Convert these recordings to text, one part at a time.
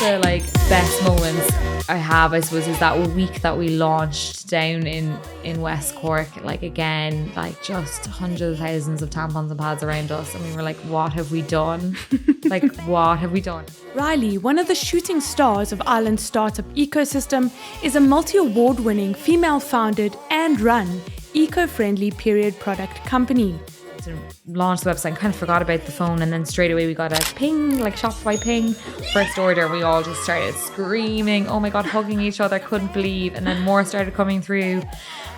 the like best moments I have, I suppose, is that week that we launched down in West Cork. Like again, like just hundreds of thousands of tampons and pads around us, and we were like, what have we done? Like, what have we done? Riley, one of the shooting stars of Ireland's startup ecosystem, is a multi-award-winning, female-founded and run eco-friendly period product company. To launch the website, kind of forgot about the phone, and then straight away we got a ping, like Shopify ping, first order. We all just started screaming, oh my god, hugging each other, couldn't believe. And then more started coming through,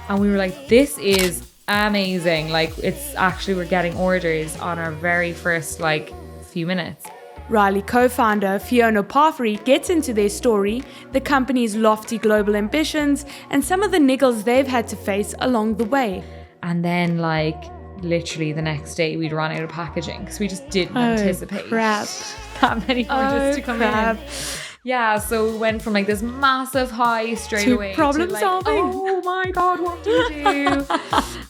and we were like, this is amazing. Like, it's actually, we're getting orders on our very first like few minutes. Riley co-founder Fiona Parfrey gets into their story, the company's lofty global ambitions, and some of the niggles they've had to face along the way. And then like literally the next day we'd run out of packaging because we just didn't anticipate that many orders to come in. Yeah, so we went from like this massive high straight to away problem to like, solving. oh my god, what do we do?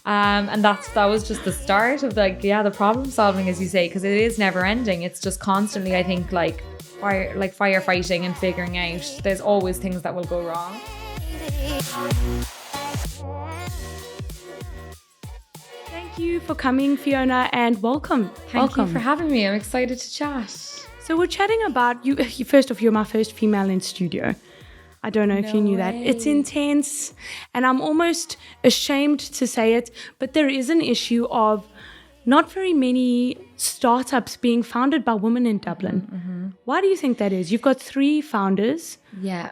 And that was just the start of like, yeah, the problem solving, as you say, because it is never ending. It's just constantly, I think, like firefighting and figuring out. There's always things that will go wrong. Thank you for coming, Fiona, and welcome. Thank you for having me. I'm excited to chat. So we're chatting about you. First off, you're my first female in studio. I don't know if you knew that. It's intense, and I'm almost ashamed to say it, but there is an issue of not very many startups being founded by women in Dublin. Mm-hmm. Why do you think that is? You've got 3 founders. Yeah.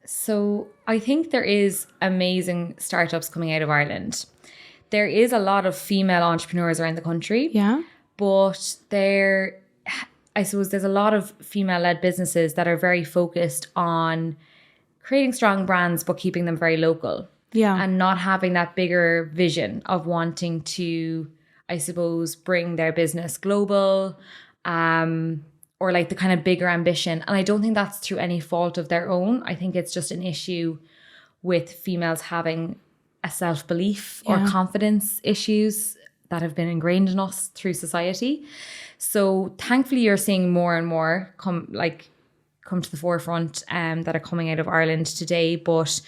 So I think there is amazing startups coming out of Ireland. There is a lot of female entrepreneurs around the country. Yeah. But I suppose there's a lot of female-led businesses that are very focused on creating strong brands, but keeping them very local. Yeah. And not having that bigger vision of wanting to, I suppose, bring their business global, or like the kind of bigger ambition. And I don't think that's through any fault of their own. I think it's just an issue with females having a self-belief or confidence issues that have been ingrained in us through society. So thankfully you're seeing more and more come to the forefront that are coming out of Ireland today, but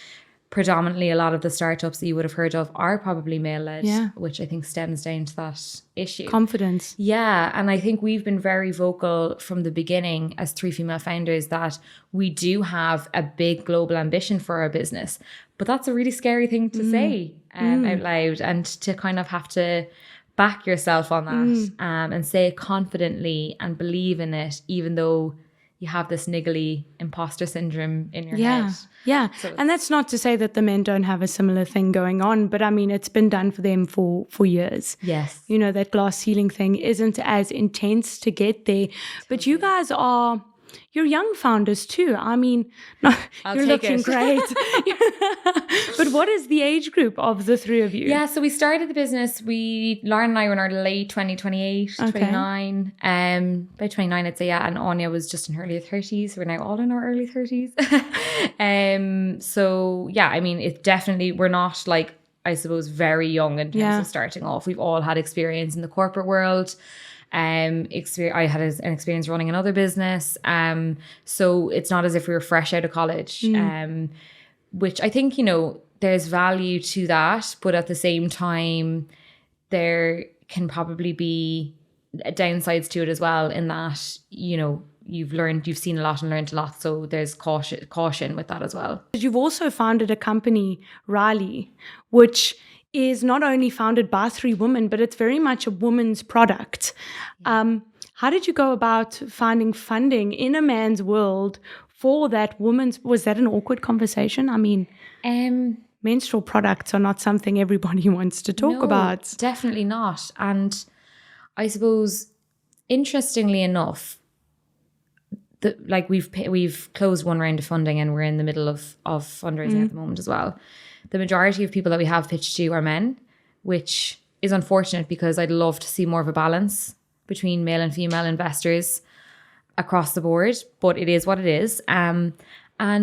predominantly a lot of the startups that you would have heard of are probably male-led, which I think stems down to that issue. Confidence. Yeah, and I think we've been very vocal from the beginning as 3 female founders that we do have a big global ambition for our business, but that's a really scary thing to say out loud, and to kind of have to back yourself on that and say it confidently and believe in it, even though you have this niggly imposter syndrome in your head. Yeah. So, and that's not to say that the men don't have a similar thing going on, but I mean, it's been done for them for years. Yes. You know, that glass ceiling thing isn't as intense to get there. But you guys you're young founders too. I mean, you're looking great. But what is the age group of the 3 of you? Yeah, so we started the business. Lauren and I were in our late 28, 29. By 29, I'd say, yeah. And Anya was just in her early 30s. We're now all in our early 30s. So, yeah, I mean, it's definitely, we're not like, I suppose, very young in terms of starting off. We've all had experience in the corporate world. I had an experience running another business. So it's not as if we were fresh out of college, which I think, you know, there's value to that. But at the same time, there can probably be downsides to it as well, in that, you know, you've seen a lot and learned a lot. So there's caution with that as well. You've also founded a company, Riley, which is not only founded by 3 women, but it's very much a woman's product. How did you go about finding funding in a man's world for that woman's? Was that an awkward conversation? I mean, menstrual products are not something everybody wants to talk about. Definitely not. And I suppose, interestingly enough, we've closed 1 round of funding, and we're in the middle of fundraising at the moment as well. The majority of people that we have pitched to are men, which is unfortunate because I'd love to see more of a balance between male and female investors across the board, but it is what it is. And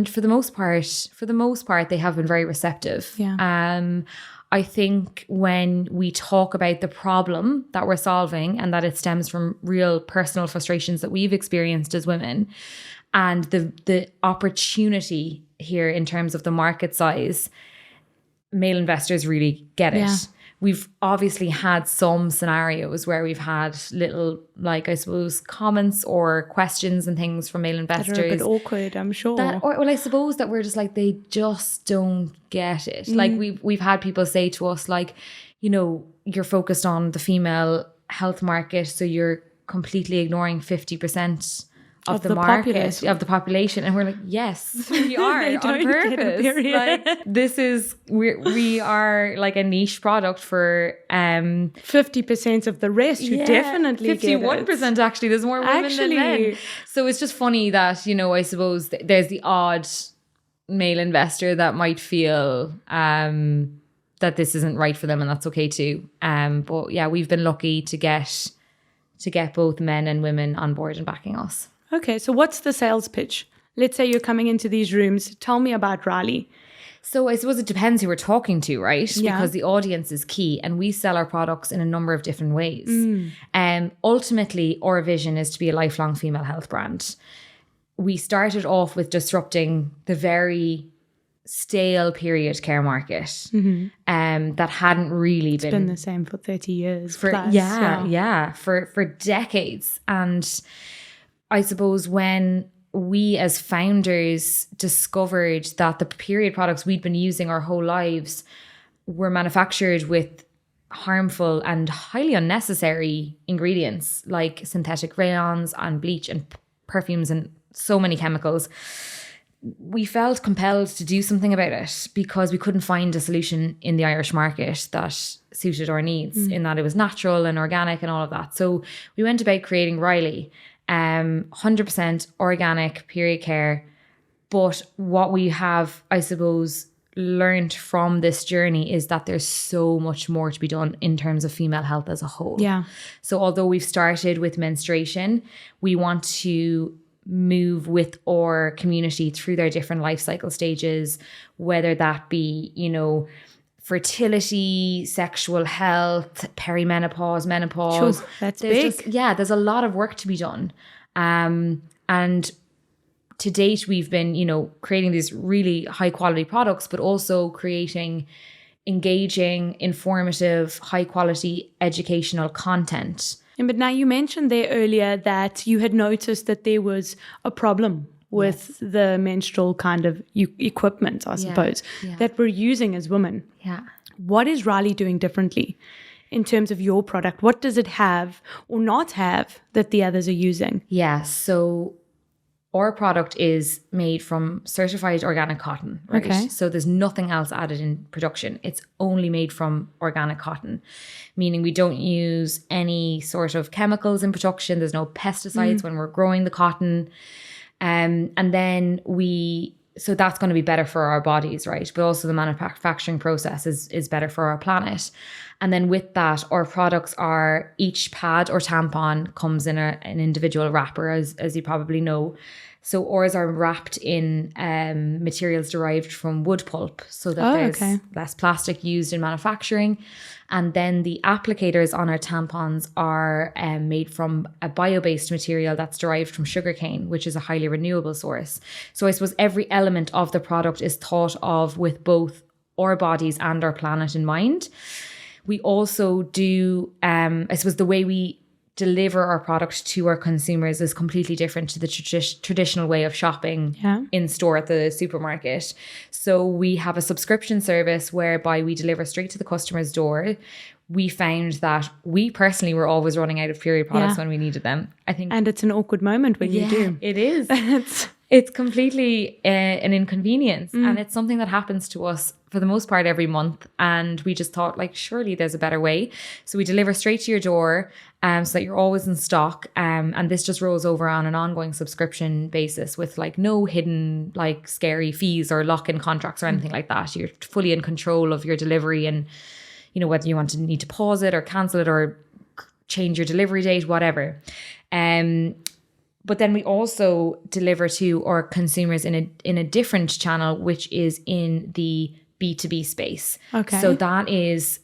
for the most part, they have been very receptive. Yeah. I think when we talk about the problem that we're solving and that it stems from real personal frustrations that we've experienced as women, and the opportunity here in terms of the market size, male investors really get it. Yeah. We've obviously had some scenarios where we've had little, like, I suppose, comments or questions and things from male investors. That are a bit awkward, I'm sure. Well, I suppose that we're just like, they just don't get it. Like we've had people say to us, like, you know, you're focused on the female health market, so you're completely ignoring 50% of the market, populace. of the population. And we're like, yes, we are They on don't get a purpose. period. Like, we are like a niche product for 50% of the rest who definitely 51% actually. There's more women than men. So it's just funny that, you know, I suppose there's the odd male investor that might feel that this isn't right for them, and that's okay too. But yeah, we've been lucky to get both men and women on board and backing us. Okay, so what's the sales pitch? Let's say you're coming into these rooms. Tell me about Riley. So I suppose it depends who we're talking to, right? Yeah. Because the audience is key, and we sell our products in a number of different ways. Ultimately, our vision is to be a lifelong female health brand. We started off with disrupting the very stale period care market that hadn't really Been the same for 30 years for plus. for decades. And I suppose when we as founders discovered that the period products we'd been using our whole lives were manufactured with harmful and highly unnecessary ingredients like synthetic rayons and bleach and perfumes and so many chemicals, we felt compelled to do something about it because we couldn't find a solution in the Irish market that suited our needs, in that it was natural and organic and all of that. So we went about creating Riley, 100% organic period care. But what we have, I suppose, learned from this journey is that there's so much more to be done in terms of female health as a whole. Yeah. So although we've started with menstruation, we want to move with our community through their different life cycle stages, whether that be, you know, fertility, sexual health, perimenopause, menopause. Sure, that's big. There's a lot of work to be done. And to date, we've been, you know, creating these really high quality products, but also creating engaging, informative, high quality educational content. But now you mentioned there earlier that you had noticed that there was a problem with the menstrual kind of equipment, I suppose, that we're using as women. Yeah. What is Riley doing differently in terms of your product? What does it have or not have that the others are using? Yeah. So our product is made from certified organic cotton, right? Okay. So there's nothing else added in production. It's only made from organic cotton, meaning we don't use any sort of chemicals in production. There's no pesticides when we're growing the cotton. And then so that's going to be better for our bodies, right? But also the manufacturing process is better for our planet. And then with that, our products are, each pad or tampon comes in an individual wrapper, as you probably know. So ours are wrapped in materials derived from wood pulp, so that there's less plastic used in manufacturing. And then the applicators on our tampons are made from a bio-based material that's derived from sugarcane, which is a highly renewable source. So I suppose every element of the product is thought of with both our bodies and our planet in mind. We also do, I suppose the way we deliver our product to our consumers is completely different to the traditional way of shopping in store at the supermarket. So we have a subscription service whereby we deliver straight to the customer's door. We found that we personally were always running out of period products when we needed them. I think, and it's an awkward moment when you do. It is. It's completely an inconvenience, and it's something that happens to us for the most part every month. And we just thought, like, surely there's a better way. So we deliver straight to your door, so that you're always in stock. And this just rolls over on an ongoing subscription basis with like no hidden like scary fees or lock-in contracts or anything like that. You're fully in control of your delivery, and you know whether you need to pause it or cancel it or change your delivery date, whatever. But then we also deliver to our consumers in a different channel, which is in the B2B space. Okay. So that is,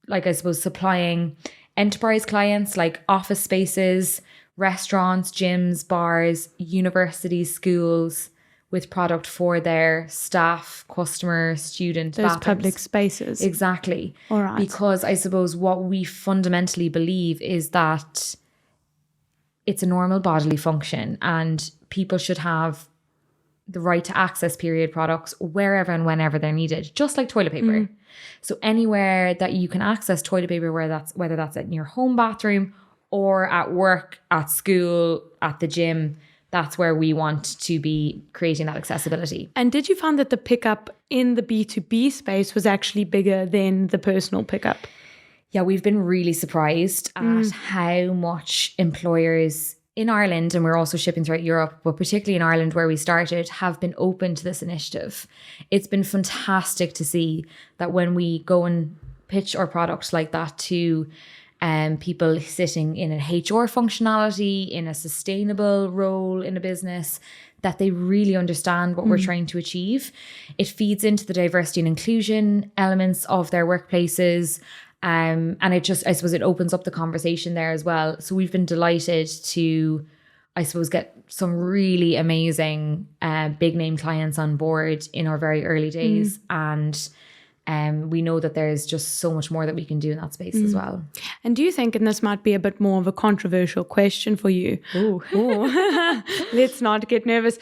like, I suppose, supplying enterprise clients like office spaces, restaurants, gyms, bars, universities, schools, with product for their staff, customer, student, Those bathrooms. public spaces. Exactly. All right. Because I suppose what we fundamentally believe is that it's a normal bodily function and people should have the right to access period products wherever and whenever they're needed, just like toilet paper. So anywhere that you can access toilet paper, whether that's in your home bathroom or at work, at school, at the gym, that's where we want to be creating that accessibility. And did you find that the pickup in the B2B space was actually bigger than the personal pickup? Yeah, we've been really surprised at how much employers in Ireland, and we're also shipping throughout Europe, but particularly in Ireland where we started, have been open to this initiative. It's been fantastic to see that when we go and pitch our product like that to people sitting in an HR functionality, in a sustainable role in a business, that they really understand what we're trying to achieve. It feeds into the diversity and inclusion elements of their workplaces. And it just, I suppose, it opens up the conversation there as well. So we've been delighted to, I suppose, get some really amazing big name clients on board in our very early days. And we know that there's just so much more that we can do in that space as well. And do you think, and this might be a bit more of a controversial question for you. Ooh. Let's not get nervous.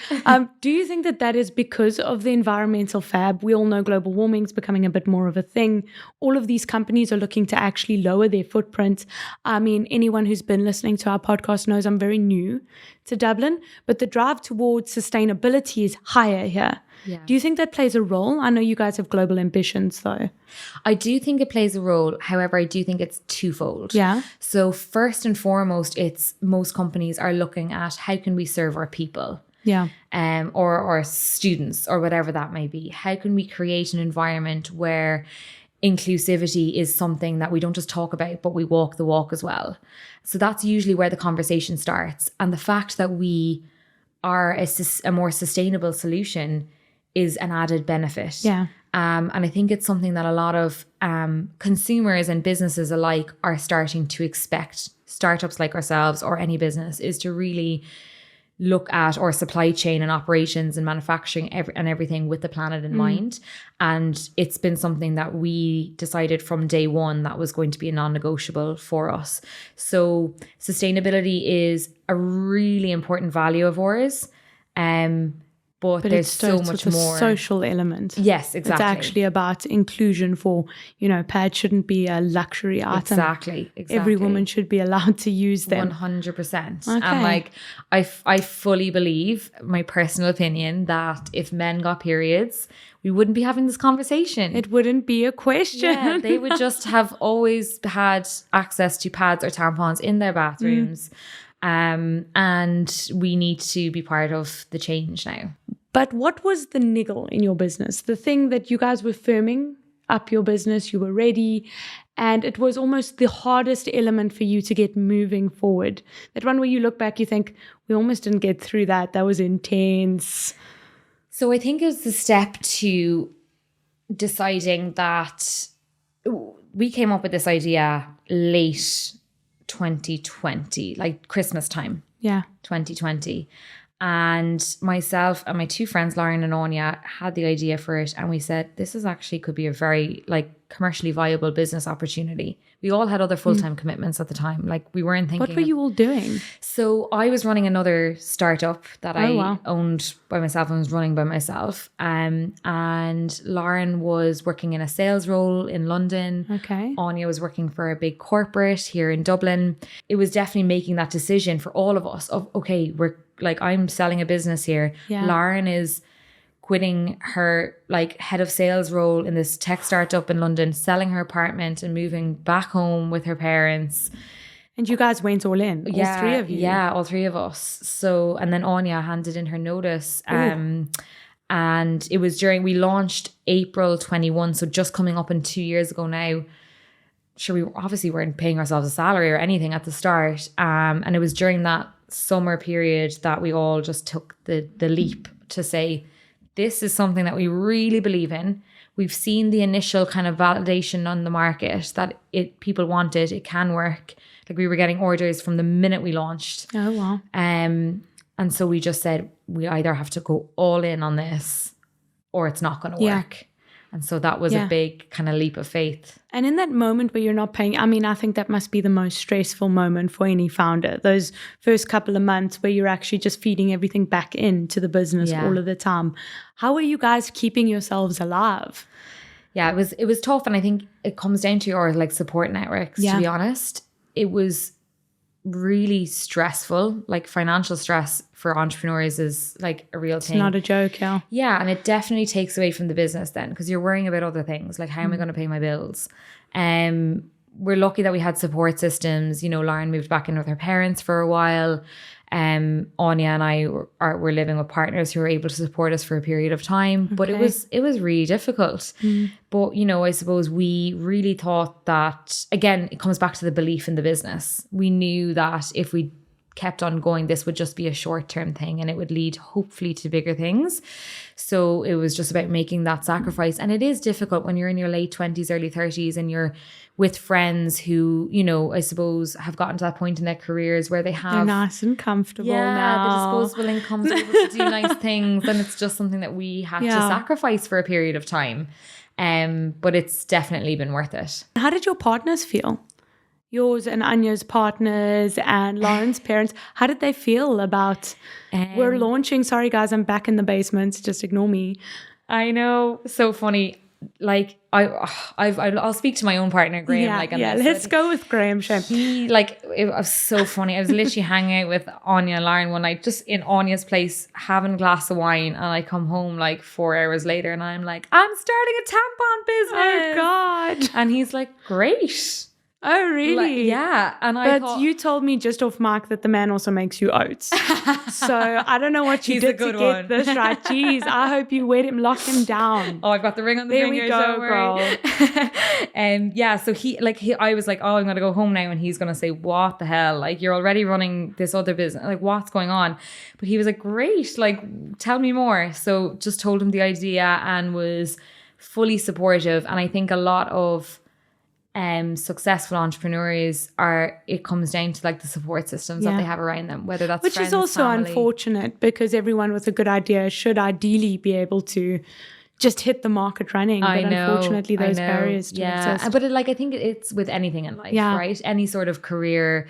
Do you think that that is because of the environmental fab? We all know global warming is becoming a bit more of a thing. All of these companies are looking to actually lower their footprint. I mean, anyone who's been listening to our podcast knows I'm very new to Dublin, but the drive towards sustainability is higher here. Yeah. Do you think that plays a role? I know you guys have global ambitions though. I do think it plays a role. However, I do think it's twofold. Yeah. So first and foremost, it's most companies are looking at how can we serve our people? Yeah. Or students or whatever that may be. How can we create an environment where inclusivity is something that we don't just talk about, but we walk the walk as well? So that's usually where the conversation starts. And the fact that we are a more sustainable solution is an added benefit. Yeah. And I think it's something that a lot of consumers and businesses alike are starting to expect. Startups like ourselves or any business is to really look at our supply chain and operations and manufacturing and everything with the planet in mind. And it's been something that we decided from day one that was going to be a non-negotiable for us. So sustainability is a really important value of ours. But there's so much more. Social element. Yes, exactly. It's actually about inclusion for, pads shouldn't be a luxury item. Exactly. Every woman should be allowed to use them. 100%. Okay. And I fully believe, my personal opinion, that if men got periods, we wouldn't be having this conversation. It wouldn't be a question. Yeah, they would just have always had access to pads or tampons in their bathrooms. And we need to be part of the change now. But what was the niggle in your business? The thing that you guys were firming up your business, you were ready, and it was almost the hardest element for you to get moving forward. That one where you look back, you think, we almost didn't get through that. That was intense. So I think it was the step to deciding that we came up with this idea late 2020, like Christmas time. Yeah. 2020. And myself and my two friends, Lauren and Anya, had the idea for it. And we said, this is actually could be a very commercially viable business opportunity. We all had other full-time commitments at the time. We weren't thinking. What were you all doing? So I was running another startup that I owned by myself and was running by myself. And Lauren was working in a sales role in London. Okay. Anya was working for a big corporate here in Dublin. It was definitely making that decision for all of us of, okay, I'm selling a business here. Yeah. Lauren is quitting her head of sales role in this tech startup in London, selling her apartment and moving back home with her parents. And you guys went all in, all three of you? Yeah, all three of us. So, and then Anya handed in her notice. And it was we launched April 21, so just coming up in 2 years ago now. Sure, we obviously weren't paying ourselves a salary or anything at the start. And it was during that summer period that we all just took the leap to say, this is something that we really believe in. we've seen the initial kind of validation on the market that people want it, it can work. Like we were getting orders from the minute we launched. Oh, wow. And so we just said, we either have to go all in on this or it's not going to work. And so that was a big kind of leap of faith. And in that moment where you're not paying, I mean, I think that must be the most stressful moment for any founder. Those first couple of months where you're actually just feeding everything back into the business all of the time. How are you guys keeping yourselves alive? Yeah, it was tough. And I think it comes down to your like support networks, to be honest. It was really stressful. Like financial stress for entrepreneurs is like a real thing. It's not a joke, yeah. Yeah, and it definitely takes away from the business then, because you're worrying about other things, like how am I going to pay my bills? We're lucky that we had support systems. You know, Lauren moved back in with her parents for a while. Anya and I were living with partners who were able to support us for a period of time. But it was really difficult. But, you know, I suppose we really thought that, again, it comes back to the belief in the business. We knew that if we kept on going, this would just be a short-term thing and it would lead hopefully to bigger things. So it was just about making that sacrifice. And it is difficult when you're in your late 20s, early 30s and you're with friends who, you know, I suppose have gotten to that point in their careers where they're nice and comfortable now. The disposable incomes are able to do nice things. And it's just something that we had to sacrifice for a period of time. But it's definitely been worth it. How did your partners feel? Yours and Anya's partners and Lauren's parents, how did they feel about we're launching? Sorry, guys, I'm back in the basement. Just ignore me. I know. So funny. Like I'll speak to my own partner, Graham. Let's go with Graham. He it was so funny. I was literally hanging out with Anya and Lauren one night, just in Anya's place, having a glass of wine, and I come home like 4 hours later, and I'm like, I'm starting a tampon business. Oh God! And he's like, great. Oh, really? Yeah. And But you told me just off mic that the man also makes you oats. So I don't know what you did to get this right. Jeez, I hope you lock him down. Oh, I've got the ring on the finger. There we go, girl. So I was like, oh, I'm going to go home now. And he's going to say, what the hell? Like, you're already running this other business. Like, what's going on? But he was like, great. Like, tell me more. So just told him the idea and was fully supportive. And I think a lot of successful entrepreneurs it comes down to like the support systems that they have around them, whether that's which friends, is also family. Unfortunate, because everyone with a good idea should ideally be able to just hit the market running. But unfortunately those barriers do exist. But I think it's with anything in life, right? Any sort of career,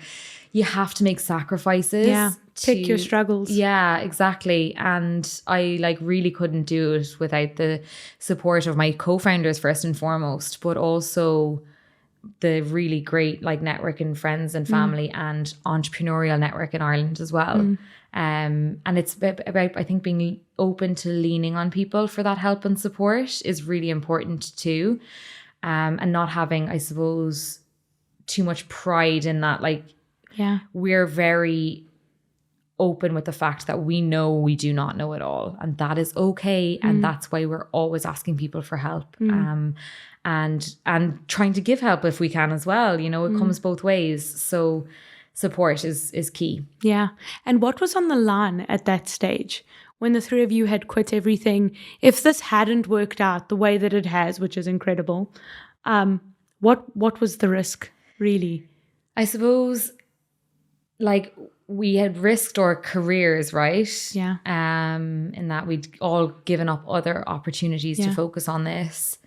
you have to make sacrifices. Yeah. Pick your struggles. Yeah, exactly. And I really couldn't do it without the support of my co-founders first and foremost, but also the really great network and friends and family and entrepreneurial network in Ireland as well. And it's about, I think, being open to leaning on people for that help and support is really important too. And not having, I suppose, too much pride in that. We're very open with the fact that we know we do not know it all, and that is okay. And that's why we're always asking people for help. And trying to give help if we can as well. You know, it comes both ways. So support is key. Yeah. And what was on the line at that stage when the three of you had quit everything? If this hadn't worked out the way that it has, which is incredible, what was the risk really? I suppose we had risked our careers, right? Yeah. In that we'd all given up other opportunities to focus on this.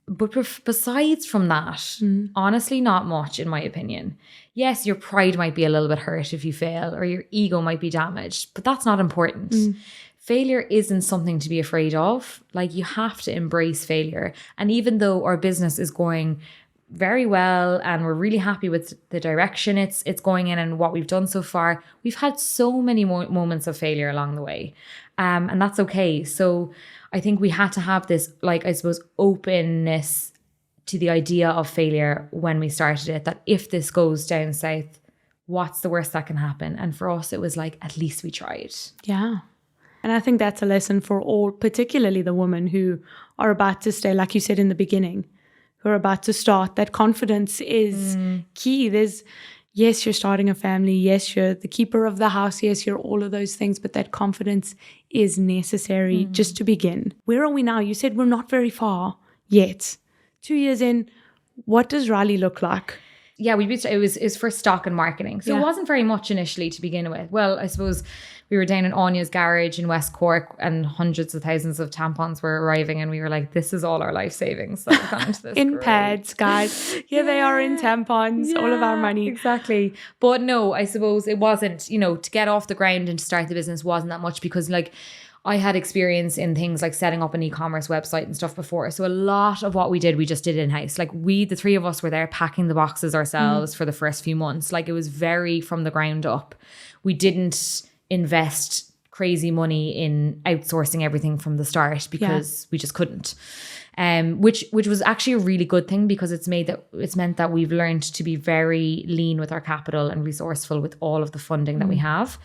But besides from that, honestly, not much, in my opinion. Yes, your pride might be a little bit hurt if you fail, or your ego might be damaged, but that's not important. Failure isn't something to be afraid of. You have to embrace failure. And even though our business is going very well and we're really happy with the direction it's going in and what we've done so far, we've had so many moments of failure along the way. And that's okay. So I think we had to have this, I suppose, openness to the idea of failure when we started it, that if this goes down south, what's the worst that can happen? And for us, it was at least we tried. Yeah. And I think that's a lesson for all, particularly the women who are about to stay, like you said in the beginning, who are about to start. That confidence is key. Yes, you're starting a family. Yes, you're the keeper of the house. Yes, you're all of those things. But that confidence is necessary just to begin. Where are we now? You said we're not very far. yet. 2 years in, what does Riley look like? Yeah, it was for stock and marketing. So it wasn't very much initially to begin with. Well, I suppose we were down in Anya's garage in West Cork and hundreds of thousands of tampons were arriving and we were like, this is all our life savings. So we're going to this in pads, guys. Here they are in tampons, all of our money. Exactly. But no, I suppose it wasn't, to get off the ground and to start the business wasn't that much because like I had experience in things like setting up an e-commerce website and stuff before. So a lot of what we did, we just did in-house. Like the three of us were there packing the boxes ourselves for the first few months. Like it was very from the ground up. We didn't invest crazy money in outsourcing everything from the start because we just couldn't. Which was actually a really good thing because it's meant that we've learned to be very lean with our capital and resourceful with all of the funding that we have.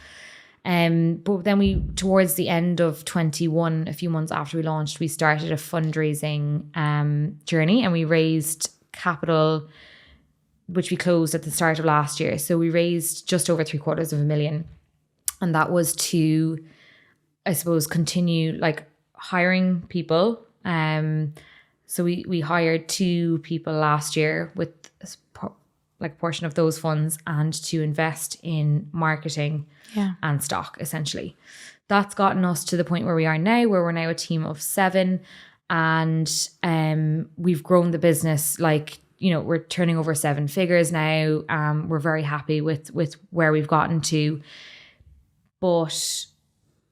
But then towards the end of 21, a few months after we launched, we started a fundraising journey and we raised capital, which we closed at the start of last year. So we raised just over $750,000. And that was to, I suppose, continue like hiring people. So we hired 2 people last year with like a portion of those funds and to invest in marketing and stock, essentially. That's gotten us to the point where we are now, where we're now a team of 7 and we've grown the business like, we're turning over 7 figures now. We're very happy with where we've gotten to. But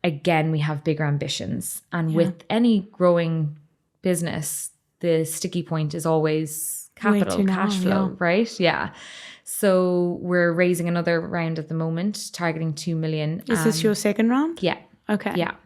again, we have bigger ambitions. And with any growing business, the sticky point is always capital, cash flow, right? Yeah. So we're raising another round at the moment, targeting 2 million. Is this your second round? Yeah. Okay. Yeah.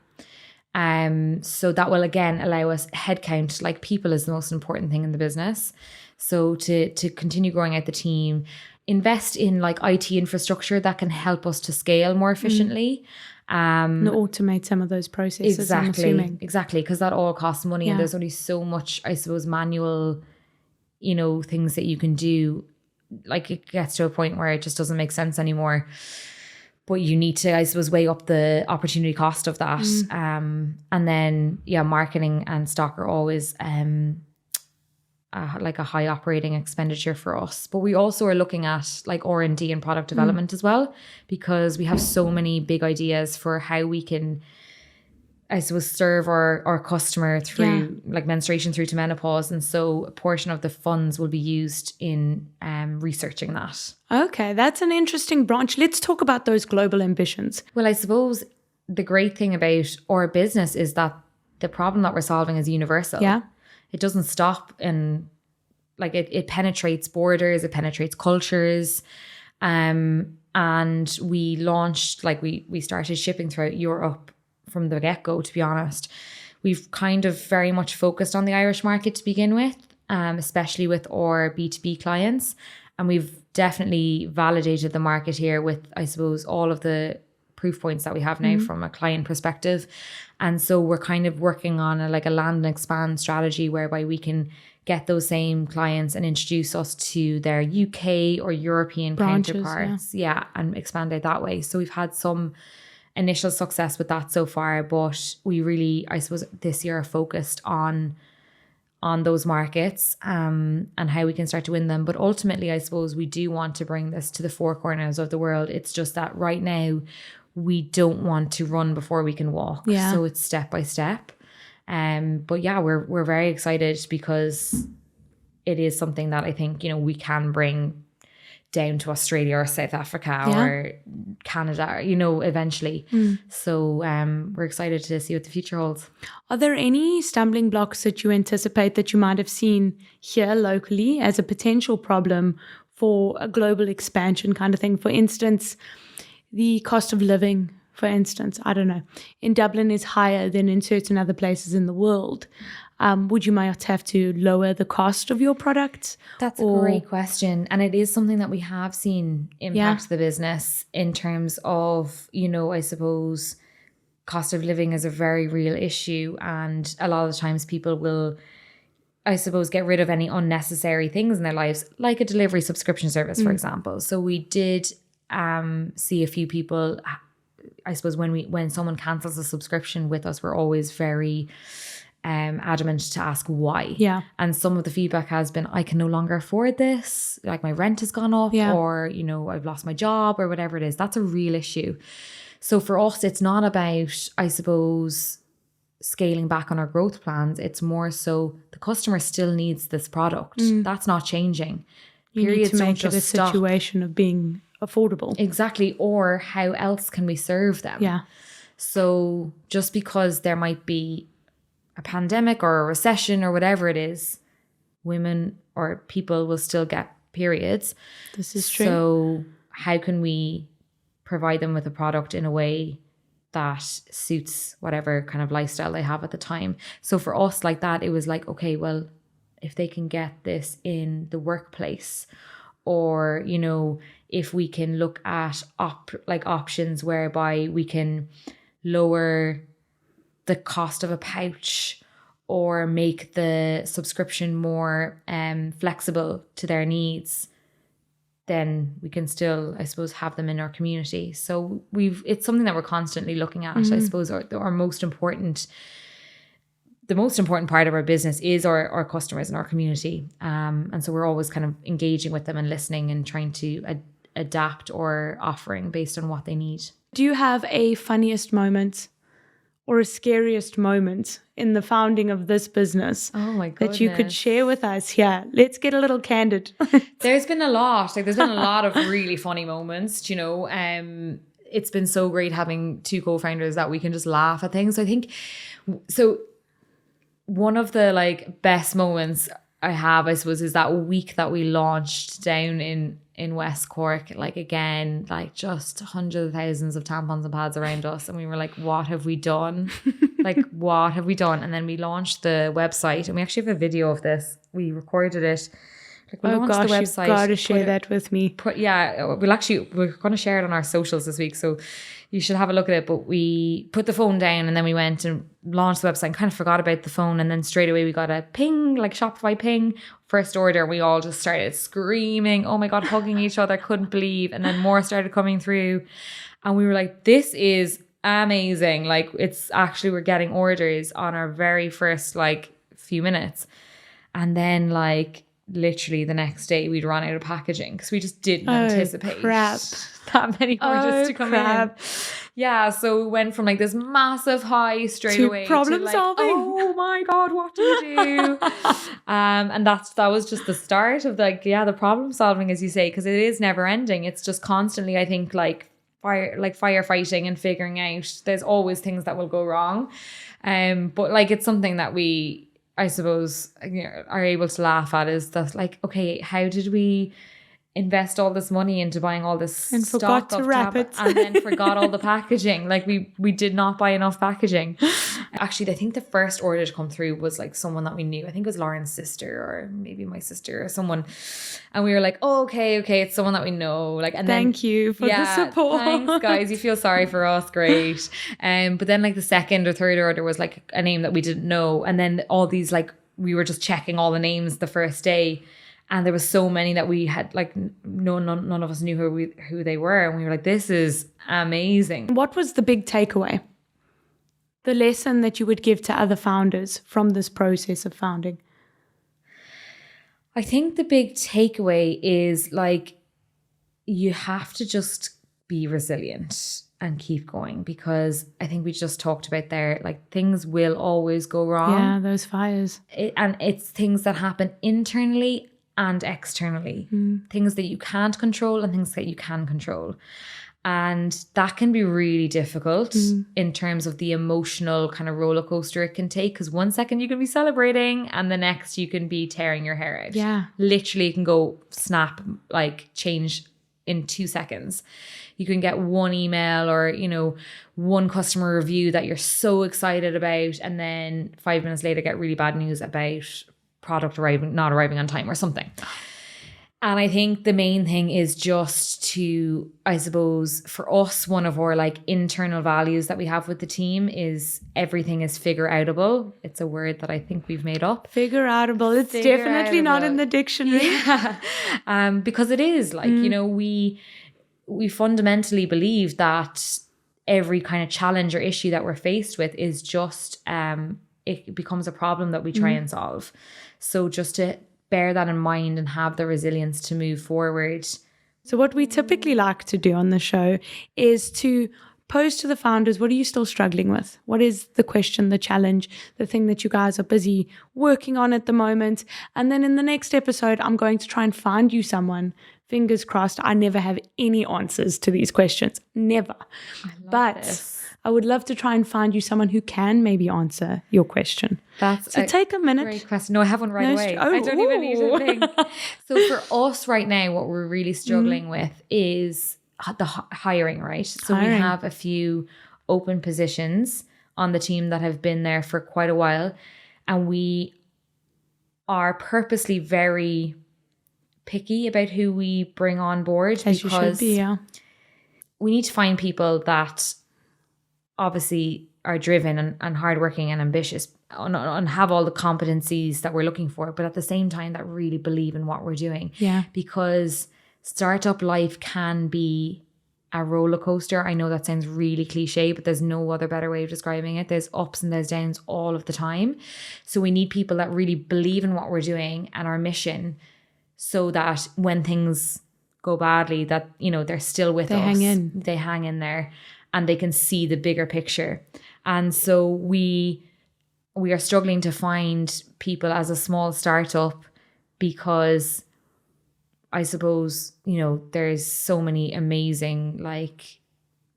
So that will again allow us headcount, like people is the most important thing in the business. So to continue growing out the team, invest in like IT infrastructure that can help us to scale more efficiently. And automate some of those processes. Exactly. Because that all costs money and there's only so much, I suppose, manual, things that you can do. Like it gets to a point where it just doesn't make sense anymore. But you need to, I suppose, weigh up the opportunity cost of that. And then, marketing and stock are always like a high operating expenditure for us. But we also are looking at like R&D and product development as well, because we have so many big ideas for how we can, I suppose, serve our customer through like menstruation through to menopause. And so a portion of the funds will be used in researching that. Okay, that's an interesting branch. Let's talk about those global ambitions. Well, I suppose the great thing about our business is that the problem that we're solving is universal. Yeah. It doesn't stop and like it penetrates borders, it penetrates cultures. And we launched, like we started shipping throughout Europe from the get-go, to be honest. We've kind of very much focused on the Irish market to begin with, especially with our B2B clients. And we've definitely validated the market here with, I suppose, all of the proof points that we have now from a client perspective. And so we're kind of working on a land and expand strategy whereby we can get those same clients and introduce us to their UK or European branches, counterparts. Yeah, and expand out that way. So we've had some initial success with that so far, but we really, I suppose, this year are focused on those markets and how we can start to win them. But ultimately, I suppose we do want to bring this to the 4 corners of the world. It's just that right now we don't want to run before we can walk. Yeah. So it's step by step. But yeah, we're very excited because it is something that I think, we can bring down to Australia or South Africa or Canada, eventually. So we're excited to see what the future holds. Are there any stumbling blocks that you anticipate that you might have seen here locally as a potential problem for a global expansion kind of thing? For instance, the cost of living, for instance, I don't know, in Dublin is higher than in certain other places in the world. Would you might have to lower the cost of your products? That's a great question. And it is something that we have seen impact the business in terms of, I suppose, cost of living is a very real issue. And a lot of the times people will, I suppose, get rid of any unnecessary things in their lives, like a delivery subscription service, for example. So we did see a few people, I suppose, when someone cancels a subscription with us, we're always very adamant to ask why. Yeah. And some of the feedback has been, I can no longer afford this, like my rent has gone up, or, you know, I've lost my job or whatever it is. That's a real issue. So for us, it's not about, I suppose, scaling back on our growth plans. It's more so the customer still needs this product. That's not changing. You need to make it a situation of being affordable. Exactly. Or how else can we serve them? Yeah. So just because there might be a pandemic or a recession or whatever it is, women or people will still get periods. This is true. So how can we provide them with a product in a way that suits whatever kind of lifestyle they have at the time? So for us, like that, it was like, okay, well, if they can get this in the workplace, or, you know, if we can look at options whereby we can lower the cost of a pouch or make the subscription more flexible to their needs, then we can still, I suppose, have them in our community. So it's something that we're constantly looking at, I suppose, our most important, the most important part of our business is our customers and our community. And so we're always kind of engaging with them and listening and trying to adapt our offering based on what they need. Do you have a funniest moment or a scariest moment in the founding of this business that you could share with us? Yeah, let's get a little candid. There's been a lot. Like, there's been a lot of really funny moments, you know. It's been so great having two co-founders that we can just laugh at things. I think, so one of the like best moments I have, I suppose, is that week that we launched down in West Cork. Like, again, like just hundreds of thousands of tampons and pads around us, and we were like, what have we done? Like, what have we done? And then we launched the website, and we actually have a video of this. We recorded it. Like, we launched the website. You've got to share that with me. We're going to share it on our socials this week, so you should have a look at it. But we put the phone down, and then we went and launched the website and kind of forgot about the phone. And then straight away we got a ping, like Shopify ping, first order. We all just started screaming, oh my God, hugging each other, couldn't believe. And then more started coming through. And we were like, this is amazing. Like, it's actually, we're getting orders on our very first like few minutes. And then like literally the next day we'd run out of packaging because we just didn't anticipate that many orders to come in. Yeah, so we went from like this massive high straight away problem to like, solving. Oh my God, what do we do? And that was just the start of the problem solving, as you say, because it is never ending. It's just constantly, I think, like firefighting and figuring out. There's always things that will go wrong, but like it's something that we, I suppose, you know, are able to laugh at, is that like, okay, how did we invest all this money into buying all this and stock forgot to wrap it, and then forgot all the packaging? Like we did not buy enough packaging. Actually, I think the first order to come through was like someone that we knew. I think it was Lauren's sister, or maybe my sister or someone. And we were like, oh, okay, it's someone that we know. Like, and thank you for the support. Thanks, guys. You feel sorry for us, great. But then like the second or third order was like a name that we didn't know, and then all these, like, we were just checking all the names the first day, and there was so many that we had like none of us knew who they were, and we were like, this is amazing. What was the big takeaway? The lesson that you would give to other founders from this process of founding? I think the big takeaway is like, you have to just be resilient and keep going, because I think we just talked about there, like, things will always go wrong. Yeah, those fires. And it's things that happen internally and externally. Things that you can't control and things that you can control. And that can be really difficult in terms of the emotional kind of roller coaster it can take, because 1 second you can be celebrating and the next you can be tearing your hair out. Yeah. Literally, it can go snap, like change in 2 seconds. You can get one email or, you know, one customer review that you're so excited about, and then 5 minutes later get really bad news about product not arriving on time or something. And I think the main thing is just to, I suppose, for us, one of our like internal values that we have with the team is everything is figure-outable. It's a word that I think we've made up. Figure-outable. It's definitely not in the dictionary. Yeah. Because it is like, you know, we fundamentally believe that every kind of challenge or issue that we're faced with is just it becomes a problem that we try and solve. So just to bear that in mind and have the resilience to move forward. So what we typically like to do on the show is to pose to the founders, what are you still struggling with? What is the question, the challenge, the thing that you guys are busy working on at the moment? And then in the next episode, I'm going to try and find you someone. Fingers crossed, I never have any answers to these questions. Never. I would love to try and find you someone who can maybe answer your question. So take a minute. Great question. No, I have one right away. I don't even need to think. So for us right now, what we're really struggling with is the hiring, right? So we have a few open positions on the team that have been there for quite a while. And we are purposely very picky about who we bring on board. As you should be, yeah. We need to find people that obviously are driven and hardworking and ambitious and have all the competencies that we're looking for, but at the same time that really believe in what we're doing. Yeah. Because startup life can be a roller coaster. I know that sounds really cliche, but there's no other better way of describing it. There's ups and there's downs all of the time. So we need people that really believe in what we're doing and our mission, so that when things go badly, that, you know, they're still with us. They hang in there and they can see the bigger picture. And so we are struggling to find people as a small startup because I suppose, you know, there's so many amazing like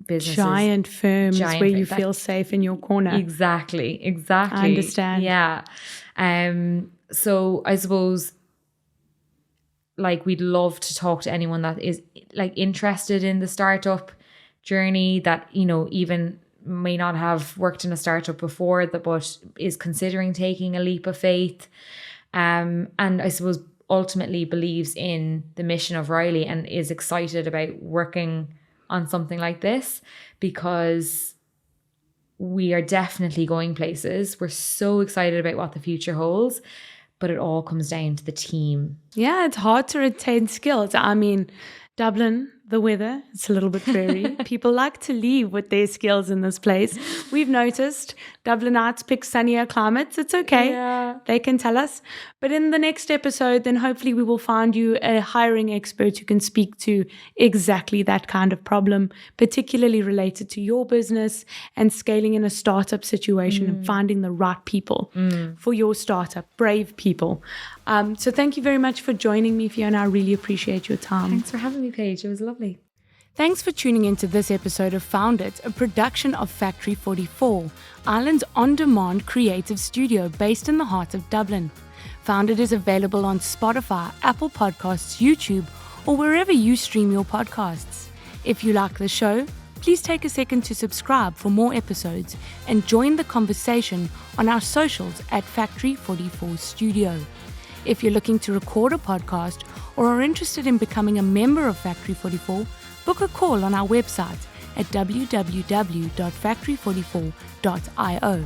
businesses. Giant firms where you feel safe in your corner. Exactly. I understand. Yeah. So I suppose like we'd love to talk to anyone that is like interested in the startup journey, that, you know, even may not have worked in a startup before, but is considering taking a leap of faith. And I suppose ultimately believes in the mission of Riley and is excited about working on something like this, because we are definitely going places. We're so excited about what the future holds, but it all comes down to the team. Yeah, it's hard to retain skills. I mean, Dublin, the weather, it's a little bit dreary. People like to leave with their skills in this place. We've noticed Dublinites pick sunnier climates. It's okay. Yeah. They can tell us. But in the next episode, then hopefully we will find you a hiring expert who can speak to exactly that kind of problem, particularly related to your business and scaling in a startup situation and finding the right people for your startup, brave people. So thank you very much for joining me, Fiona. I really appreciate your time. Thanks for having me, Paige. It was lovely. Thanks for tuning into this episode of Found It, a production of Factory 44, Ireland's on-demand creative studio based in the heart of Dublin. Found It is available on Spotify, Apple Podcasts, YouTube, or wherever you stream your podcasts. If you like the show, please take a second to subscribe for more episodes and join the conversation on our socials at Factory 44 Studio. If you're looking to record a podcast or are interested in becoming a member of Factory 44, book a call on our website at www.factory44.io.